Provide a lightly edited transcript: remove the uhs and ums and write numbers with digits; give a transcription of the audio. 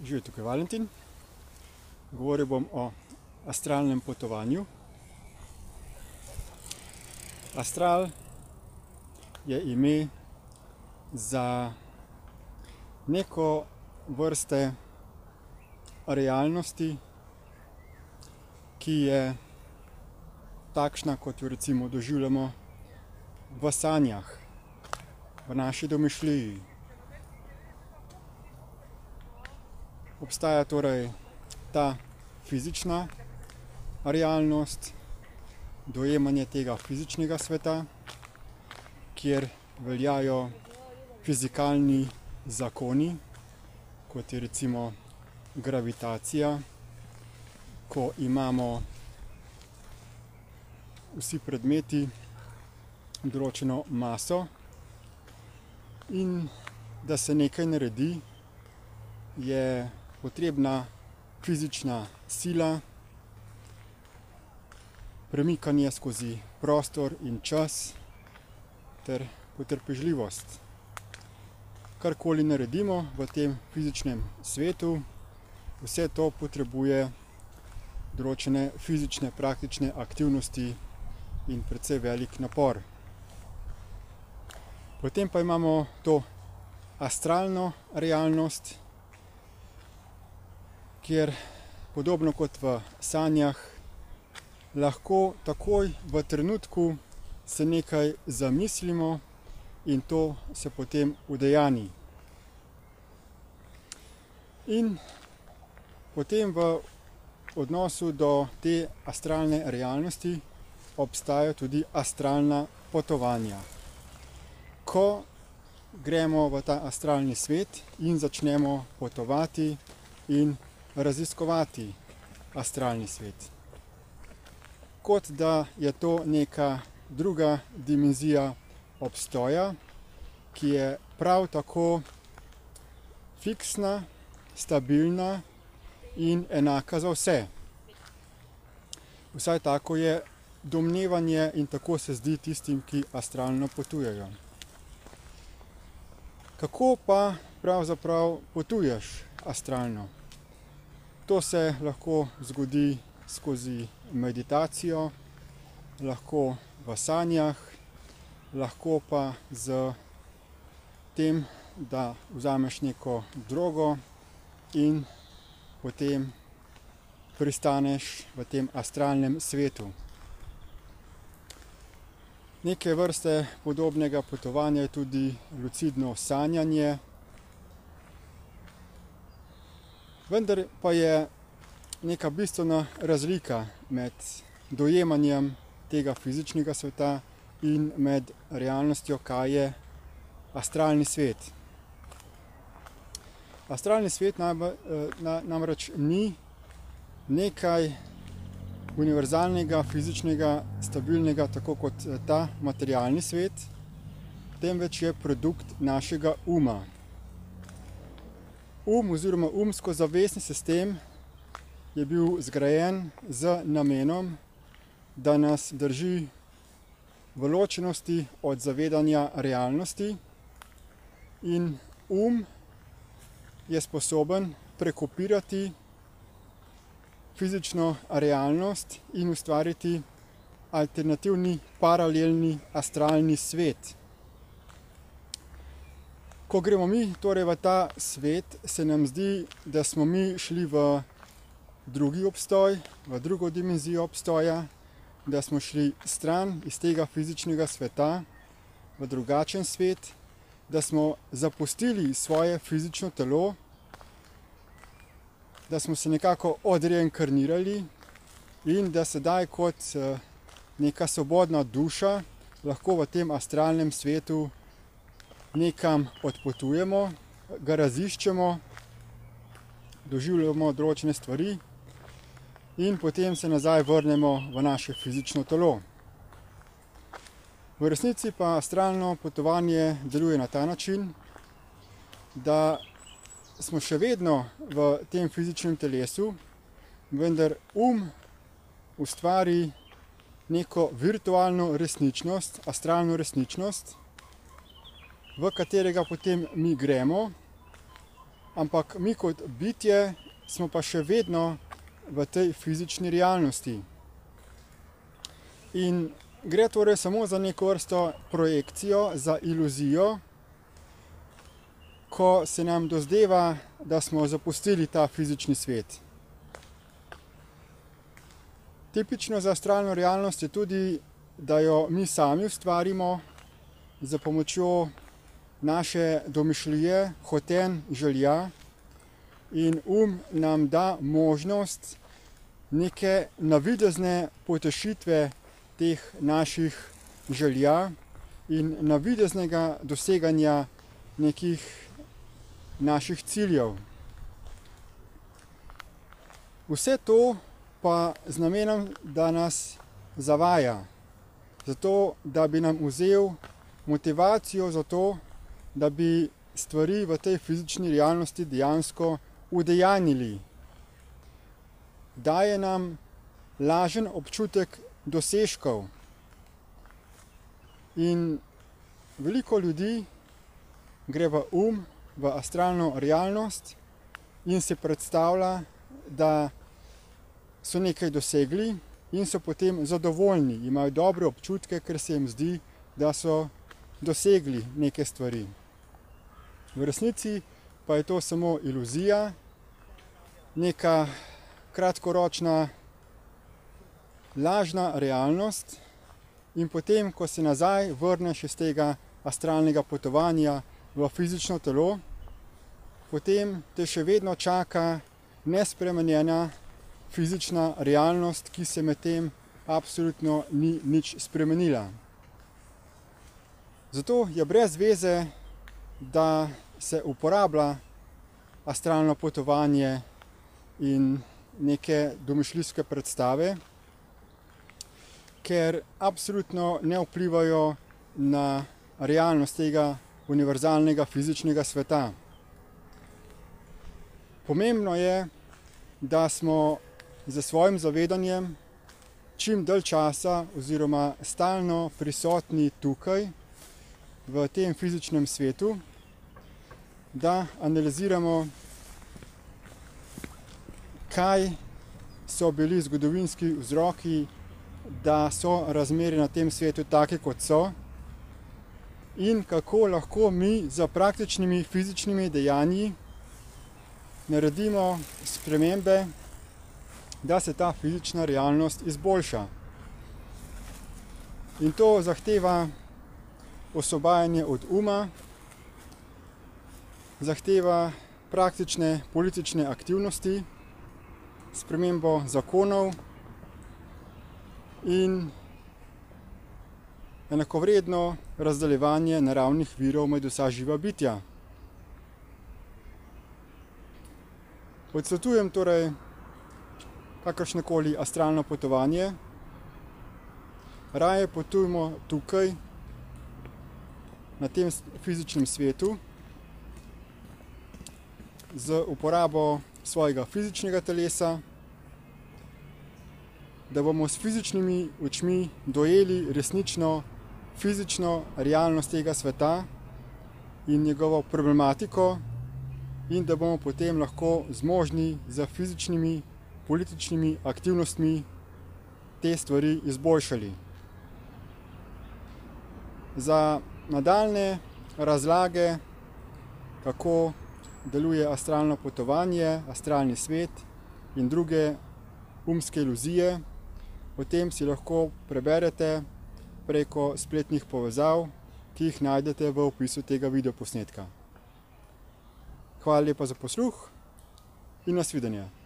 Živijo, tukaj Valentin. Govoril bom o astralnem potovanju. Astral je ime za neko vrste realnosti, ki je takšna, kot jo recimo doživljamo v sanjah, v naši domišljiji. Obstaja torej ta fizična realnost, dojemanje tega fizičnega sveta, kjer veljajo fizikalni zakoni, kot je recimo gravitacija, ko imamo vsi predmeti določeno maso in da se nekaj naredi, je potrebna fizična sila, premikanje skozi prostor in čas ter potrpežljivost. Karkoli naredimo v tem fizičnem svetu, vse to potrebuje določene fizične, praktične aktivnosti in precej velik napor. Potem pa imamo to astralno realnost, kjer podobno kot v sanjah lahko takoj v trenutku se nekaj zamislimo in to se potem udejani. In potem v odnosu do te astralne realnosti obstajajo tudi astralna potovanja. Ko gremo v ta astralni svet in začnemo potovati in raziskovati astralni svet. Kot da je to neka druga dimenzija obstoja, ki je prav tako fiksna, stabilna in enaka za vse. Vsaj tako je domnevanje in tako se zdi tistim, ki astralno potujejo. Kako pa pravzaprav potuješ astralno? To se lahko zgodi skozi meditacijo, lahko v sanjah, lahko pa z tem, da vzameš neko drogo in potem pristaneš v tem astralnem svetu. Neke vrste podobnega potovanja je tudi lucidno sanjanje, vendar pa je neka bistvena razlika med dojemanjem tega fizičnega sveta in med realnostjo, kaj je astralni svet. Astralni svet namreč ni nekaj univerzalnega, fizičnega, stabilnega, tako kot ta materialni svet, temveč je produkt našega uma. Oziroma umsko-zavestni sistem je bil zgrajen z namenom, da nas drži v ločenosti od zavedanja realnosti in je sposoben prekopirati fizično realnost in ustvariti alternativni, paralelni, astralni svet. Ko gremo mi torej v ta svet, se nam zdi, da smo mi šli v drugi obstoj, v drugo dimenzijo obstoja, da smo šli stran iz tega fizičnega sveta v drugačen svet, da smo zapustili svoje fizično telo, da smo se nekako odreinkarnirali in da sedaj kot neka svobodna duša lahko v tem astralnem svetu nekam odpotujemo, ga raziščemo, doživljamo določene stvari in potem se nazaj vrnemo v naše fizično telo. V resnici pa astralno potovanje deluje na ta način, da smo še vedno v tem fizičnem telesu, vendar ustvari neko virtualno resničnost, astralno resničnost, v katerega potem mi gremo ampak mi kot bitje smo pa še vedno v tej fizični realnosti. In gre torej samo za neko vrsto projekcijo, za iluzijo, ko se nam dozdeva, da smo zapustili ta fizični svet. Tipično za astralno realnost je tudi, da jo mi sami ustvarimo za pomočjo naše domišljije, hotenj, želja, in nam da možnost neke navidezne potešitve teh naših želja in navideznega doseganja nekih naših ciljev. Vse to pa z namenom, da nas zavaja, zato da bi nam vzel motivacijo za to, da bi stvari v tej fizični realnosti dejansko udejanjili. Daje nam lažen občutek dosežkov. In veliko ljudi gre v v astralno realnost in si predstavlja, da so nekaj dosegli in so potem zadovoljni, imajo dobre občutke, ker se jim zdi, da so dosegli neke stvari. V resnici pa je to samo iluzija, neka kratkoročna lažna realnost, in potem, ko se nazaj vrneš iz tega astralnega potovanja v fizično telo, potem te še vedno čaka nespremenjena fizična realnost, ki se medtem absolutno ni nič spremenila. Zato je brez veze, da se uporablja astralno potovanje in neke domišljijske predstave, ker absolutno ne vplivajo na realnost tega univerzalnega fizičnega sveta. Pomembno je, da smo z svojim zavedanjem čim dalj časa oziroma stalno prisotni tukaj, v tem fizičnem svetu, da analiziramo, kaj so bili zgodovinski vzroki, da so razmere na tem svetu take, kot so, in kako lahko mi z praktičnimi fizičnimi dejanji naredimo spremembe, da se ta fizična realnost izboljša. In to zahteva osvobajanje od zahteva praktične politične aktivnosti, spremembo zakonov in enakovredno razdeljevanje naravnih virov med vsa živa bitja. Odsvetujem torej kakršnekoli astralno potovanje. Raje potujmo tukaj, na tem fizičnem svetu, z uporabo svojega fizičnega telesa, da bomo s fizičnimi očmi dojeli resnično fizično realnost tega sveta in njegovo problematiko, in da bomo potem lahko zmožni z fizičnimi, političnimi aktivnostmi te stvari izboljšali. Za nadaljne razlage, kako deluje astralno potovanje, astralni svet in druge umske iluzije, o tem si lahko preberete preko spletnih povezav, ki jih najdete v opisu tega videoposnetka. Hvala lepa za posluh in nasvidenje.